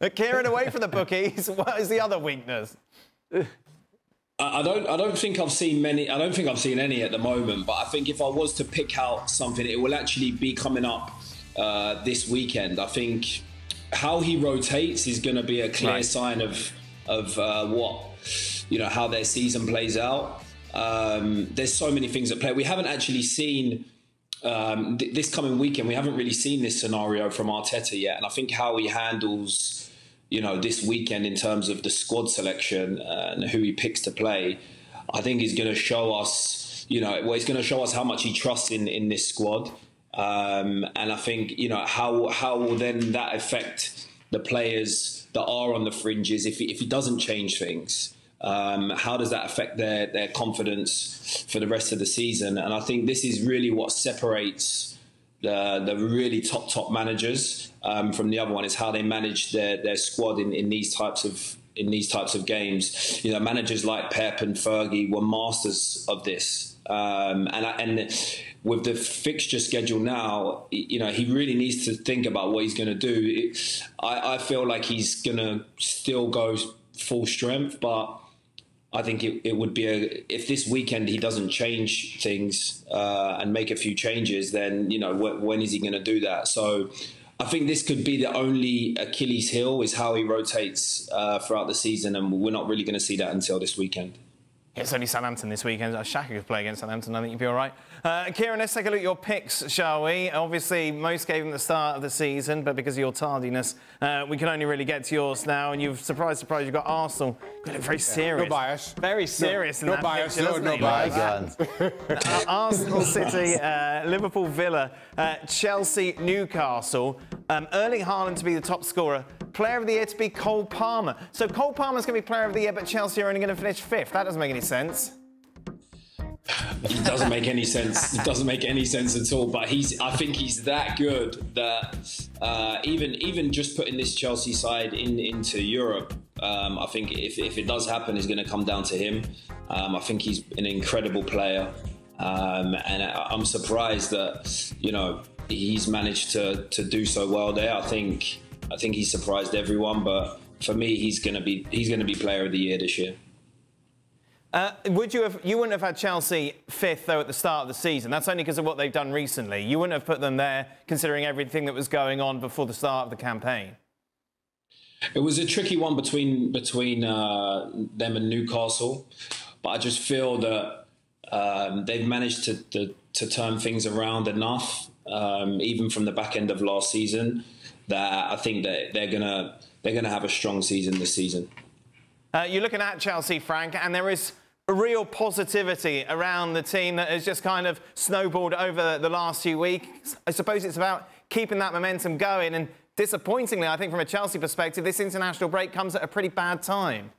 Kieran, away from the bookies, what is the other weakness? I don't think I've seen many. I don't think I've seen any at the moment. But I think if I was to pick out something, it will actually be coming up this weekend. I think how he rotates is going to be a clear sign of what, you know, how their season plays out. There's so many things at play. We haven't actually seen this coming weekend. We haven't really seen this scenario from Arteta yet, and I think how he handles, you know, this weekend in terms of the squad selection and who he picks to play, I think is going to show us, you know, well, he's going to show us how much he trusts in this squad. And I think, you know, how will then that affect the players that are on the fringes if he doesn't change things? How does that affect their confidence for the rest of the season? And I think this is really what separates the really top managers from the other one, is how they manage their squad in these types of games. You know, managers like Pep and Fergie were masters of this. And with the fixture schedule now, you know, he really needs to think about what he's going to do. I feel like he's going to still go full strength, but I think it would be if this weekend he doesn't change things and make a few changes, then, you know, when is he going to do that? So I think this could be the only Achilles heel, is how he rotates throughout the season, and we're not really going to see that until this weekend. It's only Southampton this weekend. Shaka could play against Southampton. I think you'd be all right. Kieran, let's take a look at your picks, shall we? Obviously, most gave them the start of the season, but because of your tardiness, we can only really get to yours now. And you've, surprise, you've got Arsenal. You look very serious. No bias. Very serious in that bias. picture, No bias. Arsenal, City, Liverpool, Villa, Chelsea, Newcastle. Erling Haaland to be the top scorer. Player of the Year to be Cole Palmer. So Cole Palmer's going to be Player of the Year, but Chelsea are only going to finish 5th. That doesn't make any sense. It doesn't make any sense. It doesn't make any sense at all. But I think he's that good that even just putting this Chelsea side into Europe, I think if it does happen, it's going to come down to him. I think he's an incredible player, and I'm surprised that, you know, he's managed to do so well there. I think he's surprised everyone, but for me, he's going to be Player of the Year this year. You wouldn't have had Chelsea 5th, though, at the start of the season. That's only because of what they've done recently. You wouldn't have put them there, considering everything that was going on before the start of the campaign. It was a tricky one between them and Newcastle, but I just feel that they've managed to turn things around enough, even from the back end of last season, that I think that they're gonna have a strong season this season. You're looking at Chelsea, Frank, and there is a real positivity around the team that has just kind of snowballed over the last few weeks. I suppose it's about keeping that momentum going, and disappointingly, I think from a Chelsea perspective, this international break comes at a pretty bad time.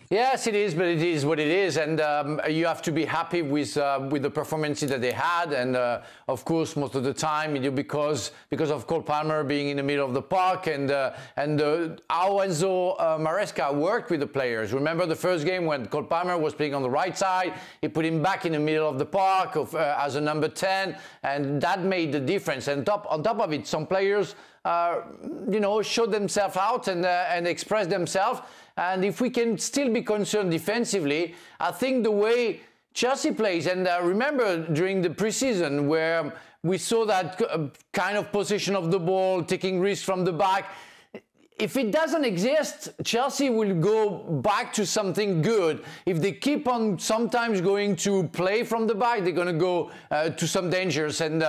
Yes, it is, but it is what it is, and you have to be happy with the performances that they had, and of course, most of the time, because of Cole Palmer being in the middle of the park, and how Enzo Maresca worked with the players. Remember the first game when Cole Palmer was playing on the right side, he put him back in the middle of the park as a number 10, and that made the difference. And on top of it, some players, you know, showed themselves out and expressed themselves. And if we can still be concerned defensively, I think the way Chelsea plays, and remember during the preseason where we saw that kind of possession of the ball, taking risks from the back, if it doesn't exist, Chelsea will go back to something good. If they keep on sometimes going to play from the back, they're going to go to some dangers. And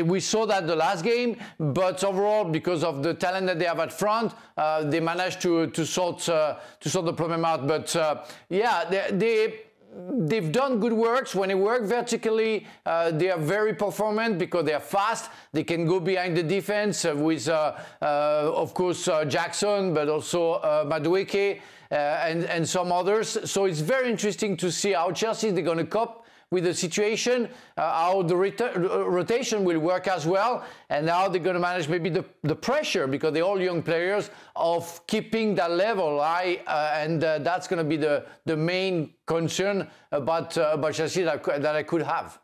we saw that the last game, but overall, because of the talent that they have at front, they managed to sort the problem out. But yeah, they've done good works. When they work vertically, they are very performant because they are fast. They can go behind the defense with, of course, Jackson, but also Madueke and some others. So it's very interesting to see how Chelsea they're going to cope with the situation, how the rotation will work as well, and how they're going to manage maybe the pressure, because they're all young players, of keeping that level high, and that's going to be the main concern about Chelsea that I could have.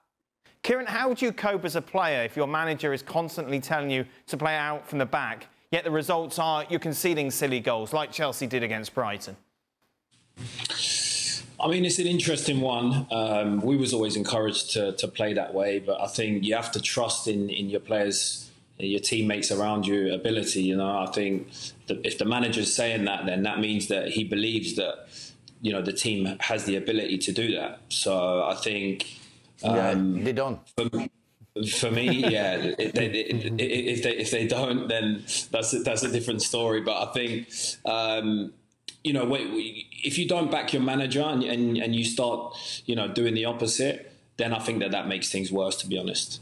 Kieran, how would you cope as a player if your manager is constantly telling you to play out from the back? yet the results are you're conceding silly goals, like Chelsea did against Brighton? I mean, it's an interesting one. We was always encouraged to play that way, but I think you have to trust in your players, your teammates around you, ability. You know, I think that if the manager's saying that, then that means that he believes that, you know, the team has the ability to do that. So I think they don't. For me, yeah. If they don't, then that's a different story. But I think. You know, if you don't back your manager and you start, you know, doing the opposite, then I think that makes things worse, to be honest.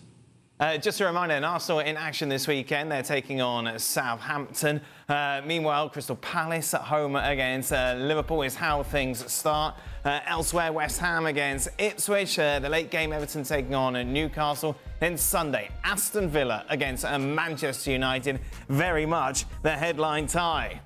Just a reminder, Arsenal in action this weekend. They're taking on Southampton. Meanwhile, Crystal Palace at home against Liverpool is how things start. Elsewhere, West Ham against Ipswich. The late game, Everton taking on Newcastle. Then Sunday, Aston Villa against Manchester United. Very much the headline tie.